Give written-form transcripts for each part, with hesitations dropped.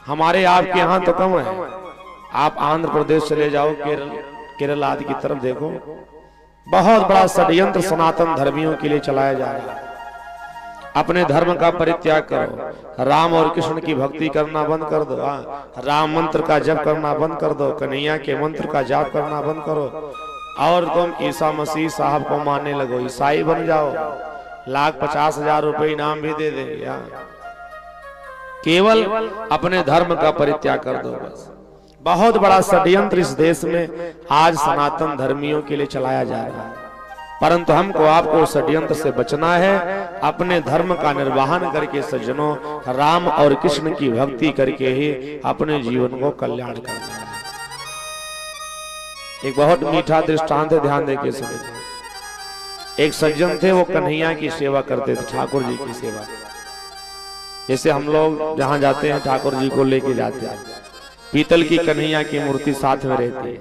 हमारे आपके यहाँ तो कम है। आप आंध्र प्रदेश चले जाओ, केरल आदि की तरफ देखो, बहुत बड़ा षड्यंत्र सनातन धर्मियों के लिए चलाया जा रहा है। अपने धर्म का परित्याग करो, राम और कृष्ण की भक्ति करना बंद कर दो, राम मंत्र का जप करना बंद कर दो, कन्हैया के मंत्र का जाप करना बंद करो और तुम ईसा मसीह साहब को मानने लगो, ईसाई बन जाओ, 1,50,000 रुपए इनाम भी दे देंगे। केवल अपने धर्म का परित्याग कर दो बस। बहुत बड़ा षड्यंत्र इस देश में आज सनातन धर्मियों के लिए चलाया जा रहा है, परंतु हमको आपको षड्यंत्र से बचना है। अपने धर्म का निर्वहन करके सज्जनों, राम और कृष्ण की भक्ति करके ही अपने जीवन को कल्याण करना है। एक बहुत मीठा दृष्टांत है, ध्यान देके सुनिए। एक सज्जन थे, वो कन्हैया की सेवा करते थे, ठाकुर जी की सेवा। जैसे हम लोग जहां जाते हैं ठाकुर जी को लेके जाते हैं, पीतल की कन्हैया की मूर्ति साथ में रहती है,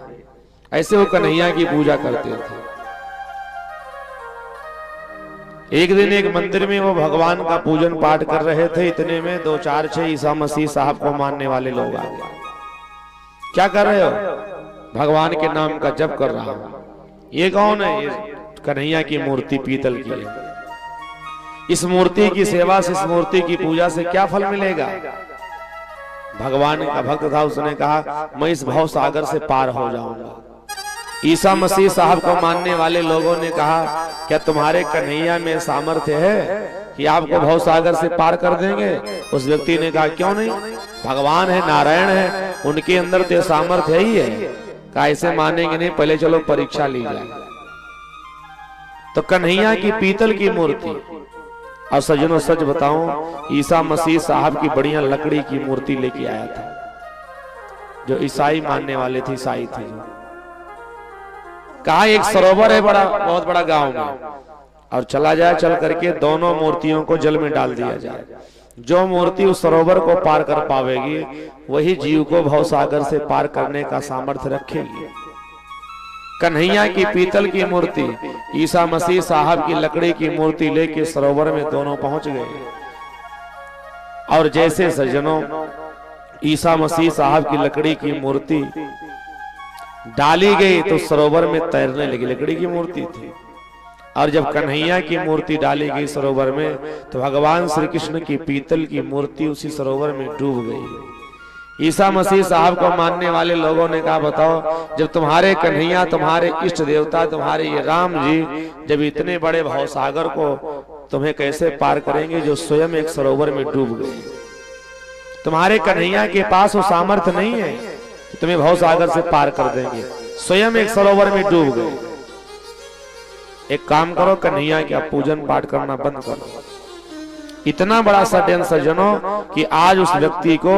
ऐसे वो कन्हैया की पूजा करते थे। एक दिन एक मंदिर में वो भगवान का पूजन पाठ कर रहे थे, इतने में 2-4-6 ईसा मसीह साहब को मानने वाले लोग आ गए। क्या कर रहे हो? भगवान के नाम का जप कर रहा हूं। ये कौन है? ये कन्हैया की मूर्ति पीतल की है। इस मूर्ति की सेवा से, इस मूर्ति की पूजा से क्या फल मिलेगा? भगवान का भक्त था, उसने कहा मैं इस भव सागर से पार हो जाऊंगा। ईसा मसीह साहब को मानने वाले लोगों ने कहा क्या तुम्हारे कन्हैया में सामर्थ्य है कि आपको भव सागर से पार कर देंगे? उस व्यक्ति ने कहा क्यों नहीं, भगवान है, नारायण है, उनके अंदर तो सामर्थ्य ही है। कहा ऐसे मानेंगे नहीं, पहले चलो परीक्षा ली जाए। तो कन्हैया की पीतल की मूर्ति, और सज्जनों सच बताऊं, ईसा मसीह साहब की बढ़िया लकड़ी की मूर्ति लेके आया था। जो ईसाई मानने वाले थे, ईसाई थे, कहा एक सरोवर है बड़ा, बहुत बड़ा गांव में, और चला जाए, चल करके दोनों मूर्तियों को जल में डाल दिया जाए। जो मूर्ति उस सरोवर को पार कर पावेगी वही जीव को भव सागर से पार करने का सामर्थ्य रखेगी। कन्हैया की पीतल की मूर्ति, ईसा मसीह साहब की लकड़ी की मूर्ति लेके सरोवर में दोनों पहुंच गए। और जैसे सज्जनों ईसा मसीह साहब की लकड़ी की मूर्ति डाली गई तो सरोवर में तैरने लगी, लकड़ी की मूर्ति थी। और जब कन्हैया की मूर्ति डाली गई सरोवर में तो भगवान श्री कृष्ण की पीतल की मूर्ति उसी सरोवर में डूब गई। ईसा मसीह साहब को मानने वाले लोगों ने कहा बताओ, जब तुम्हारे कन्हैया, तुम्हारे इष्ट देवता, तुम्हारे ये राम जी जब इतने बड़े भव सागर को तुम्हें कैसे पार करेंगे जो स्वयं एक सरोवर में डूब गए? तुम्हारे कन्हैया के पास वो सामर्थ्य नहीं है कि तुम्हें भव सागर से पार कर देंगे, स्वयं एक सरोवर में डूब गए। एक काम करो, कन्हैया का पूजन पाठ करना बंद करो। इतना बड़ा षड्यंत्र सज्जनों कि आज उस व्यक्ति को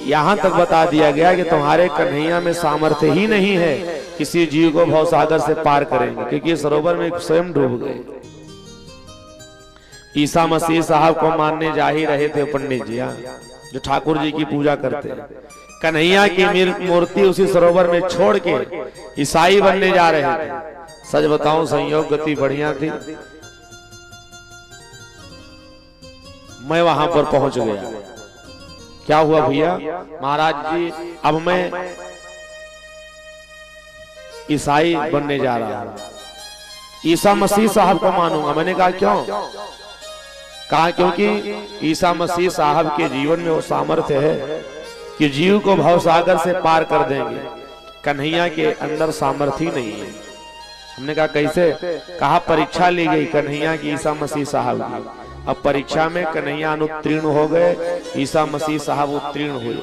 यहां तक बता दिया गया कि तुम्हारे कन्हैया में सामर्थ्य ही नहीं है किसी जीव को भव सागर से पार करेंगे, क्योंकि सरोवर में स्वयं डूब गए। ईसा मसीह साहब को मानने जा ही रहे थे पंडित जी, जो ठाकुर जी की पूजा करते हैं, कन्हैया की मूर्ति उसी सरोवर में छोड़ के ईसाई बनने जा रहे थे। सच बताऊं, संयोग गति बढ़िया थी, मैं वहां पर पहुंच गया। क्या हुआ भैया? महाराज जी अब मैं ईसाई बनने जा रहा हूं, ईसा मसीह साहब को मानूंगा। मैंने कहा क्यों? कहा क्योंकि ईसा मसीह साहब के जीवन में वो सामर्थ्य है कि जीव को भव सागर से पार कर देंगे। कन्हैया के अंदर सामर्थ्य ही नहीं है। हमने कहा कैसे? कहा परीक्षा ली गई कन्हैया की, ईसा मसीह साहब की। अब परीक्षा में कन्हैया अनुत्तीर्ण हो गए, ईसा मसीह साहब उत्तीर्ण हुए।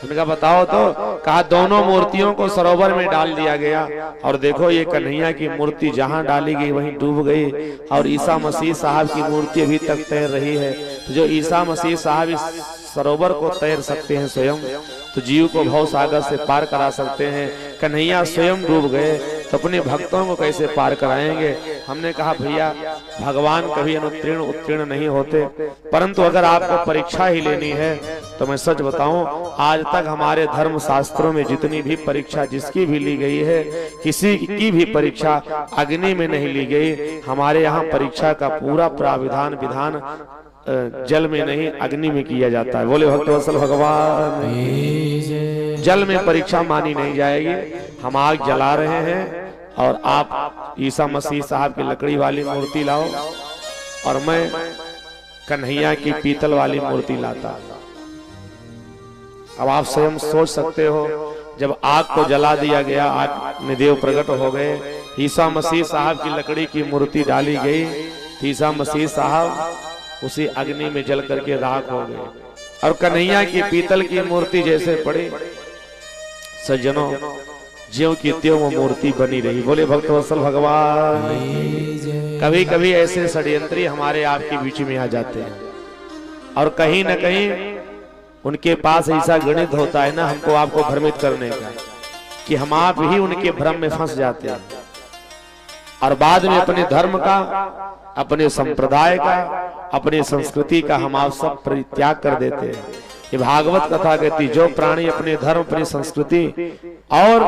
हमने कहा बताओ तो? कहा दोनों मूर्तियों को सरोवर में डाल दिया गया और देखो ये कन्हैया की मूर्ति जहां डाली गई वहीं डूब गई, और ईसा मसीह साहब की मूर्ति अभी तक तैर रही है। तो जो ईसा मसीह साहब इस सरोवर को तैर सकते हैं स्वयं, तो जीव को भव सागर से पार करा सकते हैं। कन्हैया स्वयं डूब गए तो अपने भक्तों को कैसे पार कराएंगे? हमने कहा भैया भगवान कभी अनुत्तीर्ण उत्तीर्ण नहीं होते, परंतु अगर आपको परीक्षा ही लेनी है तो मैं सच बताऊं, आज तक हमारे धर्म शास्त्रों में जितनी भी परीक्षा जिसकी भी ली गई है, किसी की भी परीक्षा अग्नि में नहीं ली गई। हमारे यहाँ परीक्षा का पूरा प्राविधान विधान जल में नहीं अग्नि में किया जाता है। बोले भक्तवत्सल भगवान, जल में परीक्षा मानी नहीं जाएगी। हम आग जला रहे हैं और आप ईसा मसीह साहब की लकड़ी वाली मूर्ति लाओ और मैं कन्हैया की पीतल वाली मूर्ति लाता। अब आप स्वयं सोच सकते हो, जब आग को जला दिया गया, आग में देव प्रकट हो गए, ईसा मसीह साहब की लकड़ी की मूर्ति डाली गई, ईसा मसीह साहब उसी अग्नि में जल करके राख हो गए और कन्हैया की पीतल की मूर्ति जैसे पड़ी। सज्जनों, ज्यों की त्यों वो मूर्ति बनी रही। बोले भक्तवत्सल भगवान। कभी कभी ऐसे षड्यंत्री हमारे आपके बीच में आ जाते हैं और कहीं न कहीं उनके पास ऐसा गणित होता है ना, हमको आपको भ्रमित करने का, कि हम आप ही उनके भ्रम में फंस जाते हैं और बाद में अपने धर्म का, अपने संप्रदाय का, अपनी संस्कृति का हम आप सब परित्याग कर देते हैं। ये भागवत कथा कहती, जो प्राणी अपने धर्म, अपनी संस्कृति और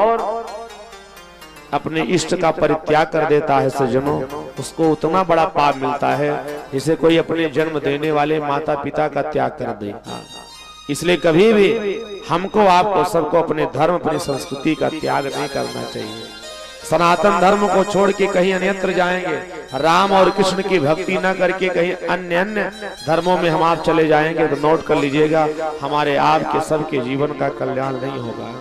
अपने इष्ट का परित्याग कर देता है सज्जनों, उसको उतना बड़ा पाप मिलता है जिसे कोई अपने जन्म देने वाले माता पिता का त्याग कर दे। इसलिए कभी भी हमको, आपको, सबको अपने धर्म, अपनी संस्कृति का त्याग नहीं करना चाहिए। सनातन धर्म को छोड़ के कहीं अन्यत्र जाएंगे, राम और कृष्ण की भक्ति न करके कहीं अन्य धर्मों में हम आप चले जाएंगे तो नोट कर लीजिएगा, हमारे आपके सबके जीवन का कल्याण नहीं होगा।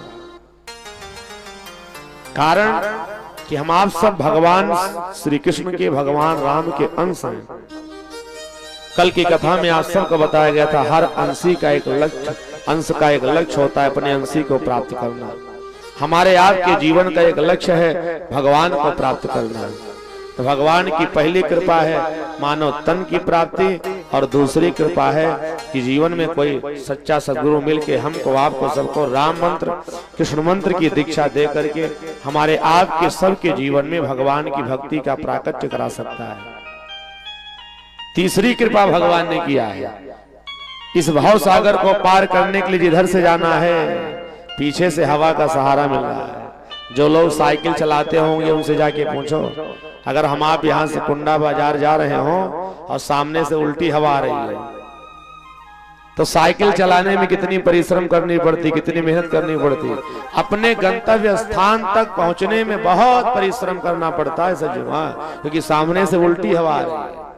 कारण कि हम आप सब भगवान श्री कृष्ण के, भगवान राम के अंश हैं। कल की कथा में आप सबको बताया गया था, हर अंशी का एक लक्ष्य, अंश का एक लक्ष्य होता है अपने अंशी को प्राप्त करना। हमारे आपके जीवन का एक लक्ष्य है भगवान को प्राप्त करना। तो भगवान की पहली कृपा है मानव तन की प्राप्ति और दूसरी कृपा है कि जीवन में कोई सच्चा सद्गुरु मिलके हमको, आपको, सबको राम मंत्र, कृष्ण मंत्र की दीक्षा दे करके हमारे आपके सबके जीवन में भगवान की भक्ति का प्राकट्य करा सकता है। तीसरी कृपा भगवान ने किया है, इस भाव सागर को पार करने के लिए जिधर से जाना है पीछे से हवा का सहारा मिल रहा है। जो लोग साइकिल चलाते होंगे उनसे जाके पूछो, अगर हम आप यहाँ से कुंडा बाजार जा रहे हो और सामने से उल्टी हवा आ रही है तो साइकिल चलाने में कितनी परिश्रम करनी पड़ती, कितनी मेहनत करनी पड़ती। अपने गंतव्य स्थान तक पहुंचने में बहुत परिश्रम करना पड़ता है सज्जनों, क्योंकि सामने से उल्टी हवा आ रही है।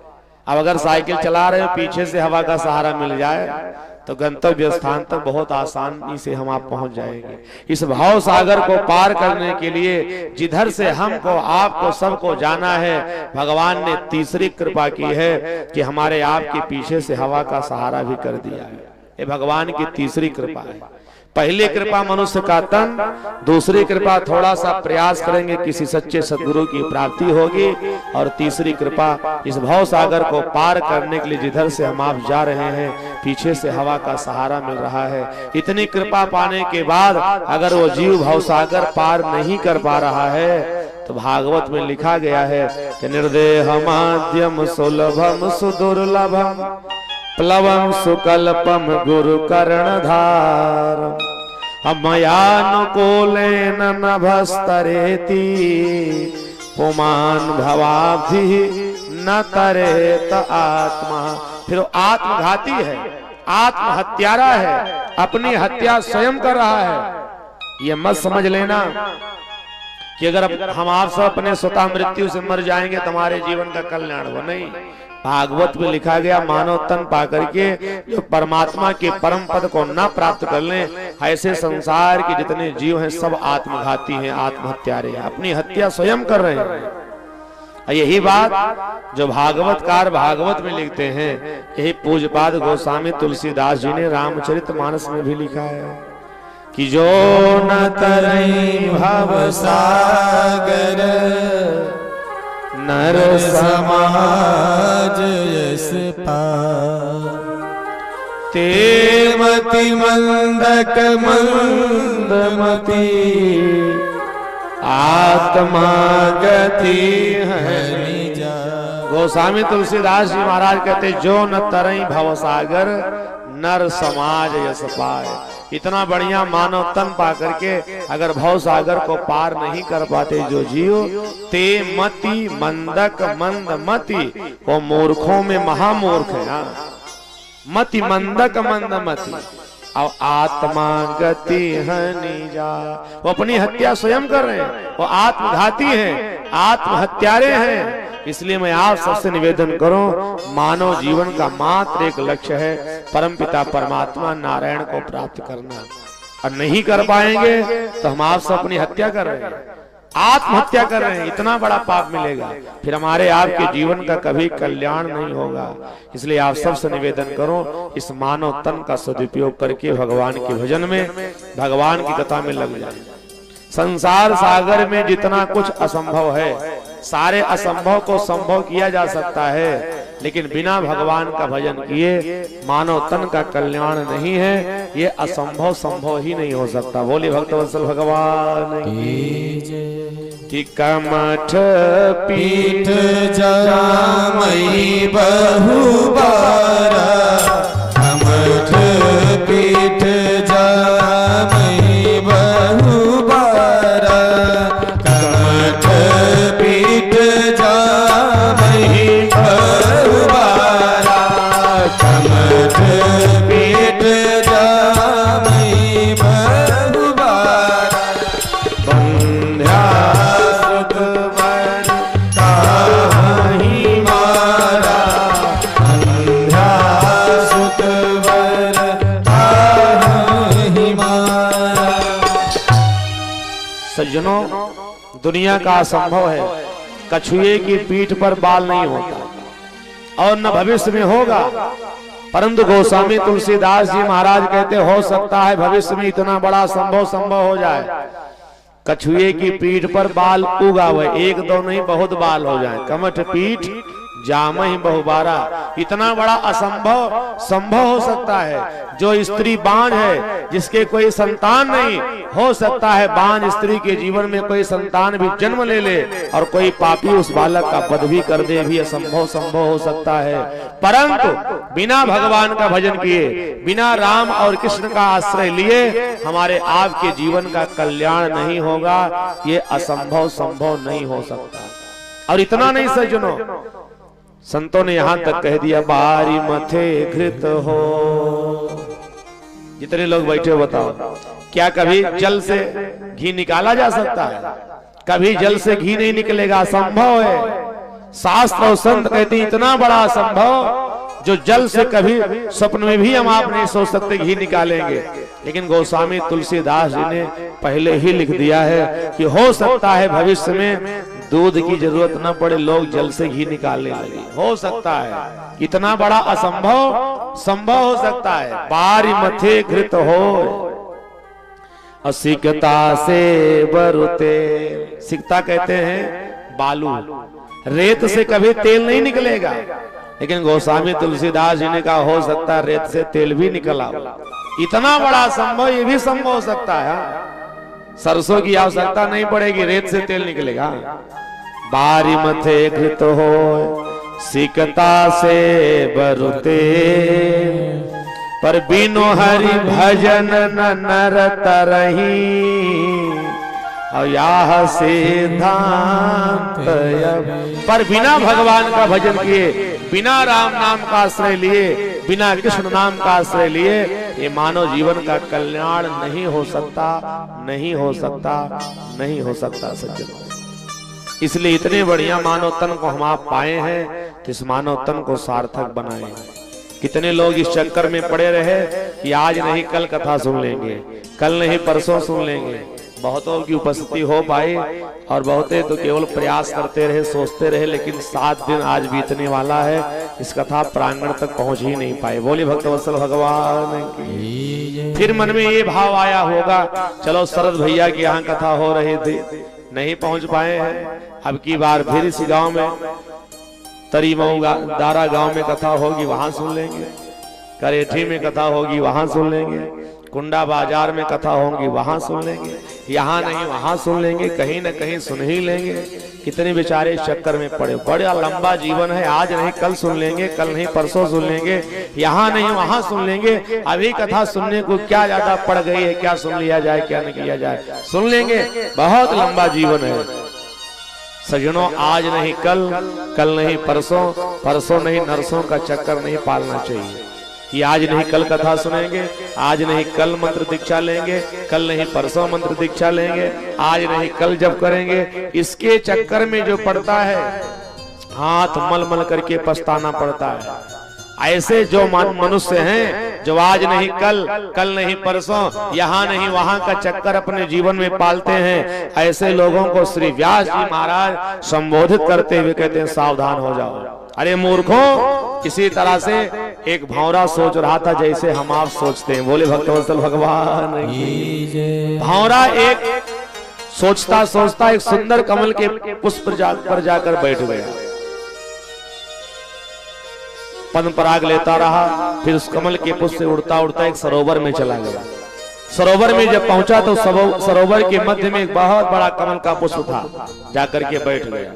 अब अगर साइकिल चला रहे हो, पीछे से हवा का सहारा मिल जाए तो गंतव्य स्थान तक बहुत आसानी से हम आप पहुंच जाएंगे। इस भाव सागर को पार करने के लिए जिधर से हमको, आपको, सबको जाना है, भगवान ने तीसरी कृपा की है कि हमारे आपके पीछे से हवा का सहारा भी कर दिया है। ये भगवान की तीसरी कृपा है। पहली कृपा मनुष्य का तन, दूसरी कृपा थोड़ा सा प्रयास करेंगे किसी सच्चे सद्गुरु की प्राप्ति होगी, और तीसरी कृपा इस भाव सागर को पार करने के लिए जिधर से हम आप जा रहे हैं पीछे से हवा का सहारा मिल रहा है। इतनी कृपा पाने के बाद अगर वो जीव भाव सागर पार नहीं कर पा रहा है तो भागवत में लिखा गया है कि निर्देह माध्यम सुलभम सुदुर्लभम प्लवम सुकल्पम गुरु कर्णधार मयानुकूलेन नभस्तरेति पुमान भवाब्धि न तरेत आत्मा। फिर आत्मघाती है, आत्महत्यारा है, अपनी हत्या स्वयं कर रहा है। ये मत समझ लेना कि अगर हम आप सब अपने स्वतः मृत्यु से मर जाएंगे तो हमारे जीवन का कल्याण हो, नहीं। भागवत में लिखा गया मानव तन पाकर के जो परमात्मा के परम पद को न प्राप्त कर लें, ऐसे संसार के जितने जीव हैं सब आत्मघाती हैं, आत्महत्यारे हैं, अपनी हत्या स्वयं कर रहे हैं। यही बात जो भागवतकार भागवत में लिखते हैं, यही पूज्यपाद गोस्वामी तुलसीदास जी ने रामचरितमानस में भी लिखा है कि जो न तरई भव सागर नर समाज यस पार ते मति मंदक मंदमती आत्मा गति हरि जा। गोस्वामी तुलसीदास जी महाराज कहते जो न तरई भव सागर नर समाज यस पाए। इतना बढ़िया मानव तन पा करके अगर भव सागर को पार नहीं कर पाते जो जीव, ते मति मंदक मंद मति, वो मूर्खों में महामूर्ख है। मति मंदक मंद मति और आत्मा गति हनि जा। वो अपनी हत्या स्वयं कर रहे हैं, वो आत्मघाती हैं, आत्महत्यारे हैं। इसलिए मैं आप सबसे निवेदन करूं, मानव जीवन का मात्र एक लक्ष्य है परमपिता परमात्मा नारायण को प्राप्त करना, और नहीं कर पाएंगे तो हम आप सब अपनी हत्या कर रहे हैं, आत्महत्या कर रहे हैं। इतना बड़ा पाप मिलेगा, फिर हमारे आपके जीवन का कभी कल्याण नहीं होगा। इसलिए आप सबसे निवेदन करो, इस मानव तन का सदुपयोग करके भगवान के भजन में, भगवान की कथा में लग जाए। संसार सागर में जितना कुछ असंभव है, सारे असंभव को संभव किया जा सकता है, लेकिन बिना भगवान का भजन किए मानव तन का कल्याण नहीं है। ये असंभव संभव ही नहीं हो सकता। बोले भक्तवत्सल भगवान की कमठ पीठ जामई बहुबार, कमठ पीठ जामई बहुबार, कमठ पीठ जामई बहुबार, कमठ पीठ जामई बहुबार, बंध्या सज्जनों, दुनिया का असंभव है, कछुए की पीठ पर बाल नहीं होता और न भविष्य में होगा, परंतु गोस्वामी तुलसीदास जी महाराज कहते हो सकता है भविष्य में इतना बड़ा संभव हो जाए, कछुए की पीठ पर बाल उगावे, एक दो नहीं बहुत बाल हो जाए। कमठ पीठ जामहि बहुबारा, इतना बड़ा असंभव संभव हो सकता है। जो स्त्री बांझ है, जिसके कोई संतान नहीं, हो सकता है बांझ स्त्री के जीवन में कोई संतान भी जन्म ले ले और कोई पापी उस बालक का वध भी कर दे, भी असंभव संभव हो सकता है। परंतु बिना भगवान का भजन किए, बिना राम और कृष्ण का आश्रय लिए हमारे आपके जीवन का कल्याण नहीं होगा। ये असंभव संभव नहीं हो सकता। और इतना नहीं सज्जनों, संतों ने यहां तक कह दिया, बारी मथे घृत हो। जितने लोग बैठे हो बताओ, क्या कभी जल से घी निकाला जा सकता है? कभी जल से घी नहीं निकलेगा, असंभव है। शास्त्र और संत कहते हैं इतना बड़ा असंभव जो जल से कभी स्वप्न में भी हम आप नहीं सोच सकते घी निकालेंगे। लेकिन गोस्वामी तुलसीदास जी ने पहले ही लिख दिया है कि हो सकता है भविष्य में दूध की जरूरत न पड़े, लोग जल से घी निकालने लगे। हो सकता है, इतना बड़ा असंभव संभव हो सकता है। बारी मथे घृत हो असिकता से बरुते। सिकता कहते हैं बालू, रेत से कभी तेल नहीं निकलेगा, लेकिन गोस्वामी तुलसीदास जी ने कहा हो सकता है रेत से तेल भी निकला। इतना बड़ा संभव, ये भी संभव हो सकता है। सरसों की आवश्यकता नहीं पड़ेगी, रेत से तेल निकलेगा। बारी मथे घृत हो सिकता से बरुते, पर बिनो हरि भजन न नर तरही, और यह सिद्धांत। पर बिना भगवान का भजन किए, बिना राम नाम का आश्रय लिए, बिना कृष्ण नाम का आश्रय लिए ये मानव जीवन का कल्याण नहीं हो सकता, नहीं हो सकता, नहीं हो सकता सज्जनों। इसलिए इतने बढ़िया मानव तन को हम आप पाए हैं, तो इस मानव तन को सार्थक बनाए। कितने लोग इस चक्कर में पड़े रहे कि आज नहीं कल कथा सुन लेंगे, कल नहीं परसों सुन लेंगे। बहुतों की उपस्थिति हो पाई और बहुते तो केवल प्रयास करते रहे, सोचते रहे, लेकिन 7 दिन आज बीतने वाला है, इस कथा प्रांगण तक पहुंच ही नहीं पाए। बोली भक्तवत्सल भगवान की। फिर मन में ये भाव आया होगा, चलो शरद भैया की यहाँ कथा हो रही थी, नहीं पहुंच पाए हैं, अब की बार फिर इसी गांव में तरी मऊ दारा गांव में कथा होगी, वहां सुन लेंगे। करेठी में कथा होगी, वहां सुन लेंगे। कुंडा बाजार में कथा होंगी, वहां सुन लेंगे। यहाँ नहीं वहां सुन लेंगे, कहीं न कहीं सुन ही लेंगे। कितने बेचारे इस चक्कर में पड़े। बड़ा लंबा जीवन है, आज नहीं कल सुन लेंगे, कल नहीं परसों सुन लेंगे, यहाँ नहीं वहां सुन लेंगे। अभी कथा सुनने को क्या ज्यादा पड़ गई है, क्या सुन लिया जाए, क्या नहीं किया जाए, सुन लेंगे। बहुत लंबा जीवन है सज्जनों, आज नहीं कल, कल नहीं परसों, परसों नहीं नरसों का चक्कर नहीं पालना चाहिए। कि आज नहीं कल कथा सुनेंगे, आज नहीं कल मंत्र दीक्षा लेंगे, कल नहीं परसों मंत्र दीक्षा लेंगे, आज नहीं कल जप करेंगे। इसके चक्कर में जो पड़ता है हाथ मल मल करके पछताना पड़ता है। ऐसे जो मनुष्य हैं जो आज नहीं कल, कल नहीं परसों, यहाँ नहीं वहां का चक्कर अपने जीवन में पालते हैं, ऐसे लोगों को श्री व्यास जी महाराज संबोधित करते हुए कहते हैं सावधान हो जाओ। अरे मूर्खों, इसी तरह से एक भंवरा सोच रहा था जैसे हम आप सोचते हैं। बोले भक्तवत्सल भगवान की। भंवरा एक सोचता सोचता एक सुंदर कमल के पुष्प पर जाकर बैठ गया, पद्म पराग लेता रहा, फिर उस कमल के पुष्प से उड़ता उड़ता एक सरोवर में चला गया। सरोवर में जब पहुंचा तो सरोवर के मध्य में एक बहुत बड़ा कमल का पुष्प था, जाकर के बैठ गया।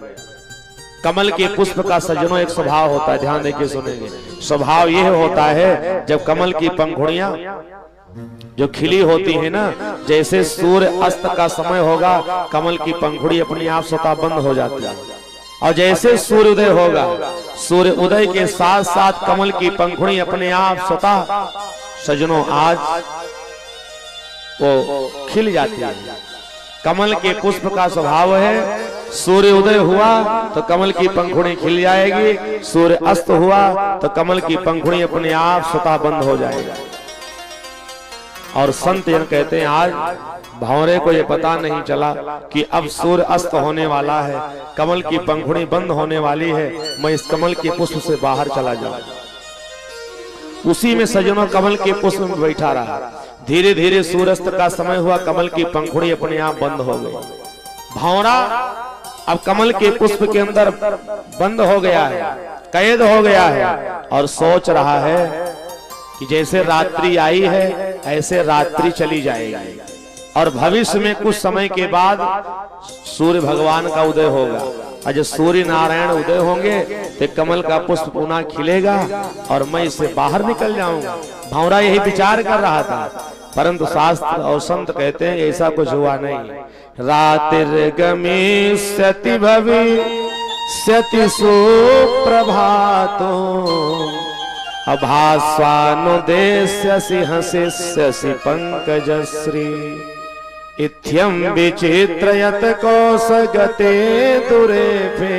कमल के पुष्प का सज्जनों एक स्वभाव होता है, ध्यान देके सुनेंगे। स्वभाव यह होता है जब कमल की पंखुड़ियां जो खिली होती है ना, जैसे सूर्य अस्त का समय होगा कमल की पंखुड़ी अपने आप स्वतः बंद हो जाती है, और जैसे सूर्य उदय होगा सूर्य उदय के साथ साथ कमल की पंखुड़ी अपने आप स्वतः सजनों आज वो खिल जाती है। कमल के पुष्प का स्वभाव है, सूर्य उदय हुआ तो कमल की पंखुड़ी खिल जाएगी, सूर्य अस्त हुआ तो कमल की पंखुड़ी अपने आप स्वतः बंद हो जाएगी। और संत जन कहते हैं आज भंवरे को ये पता नहीं चला कि अब सूर्य अस्त होने वाला है, कमल की पंखुड़ी बंद होने वाली है, मैं इस कमल के पुष्प से बाहर चला जाऊं। उसी में सजनों कमल के पुष्प में बैठा रहा। धीरे धीरे सूर्यास्त का समय हुआ, कमल की पंखुड़ी अपने आप बंद हो गई। भंवरा अब कमल के पुष्प के अंदर बंद हो गया है, कैद हो गया है, और सोच रहा है कि जैसे रात्रि आई है ऐसे रात्रि चली जाएगी, और भविष्य में कुछ समय के बाद सूर्य भगवान का उदय होगा, और जब सूर्य नारायण उदय होंगे तो कमल का पुष्प पुनः खिलेगा और मैं इससे बाहर निकल जाऊंगा। भंवरा यही विचार कर रहा था, परंतु शास्त्र और संत कहते हैं ऐसा कुछ हुआ नहीं। रातिर्गमिष्यति भविष्यति सुप्रभातो अभास्वानुदेश्यसि हसिष्यसि पंकजश्री इत्थं विचित्रयत कौसगते दुरेफे।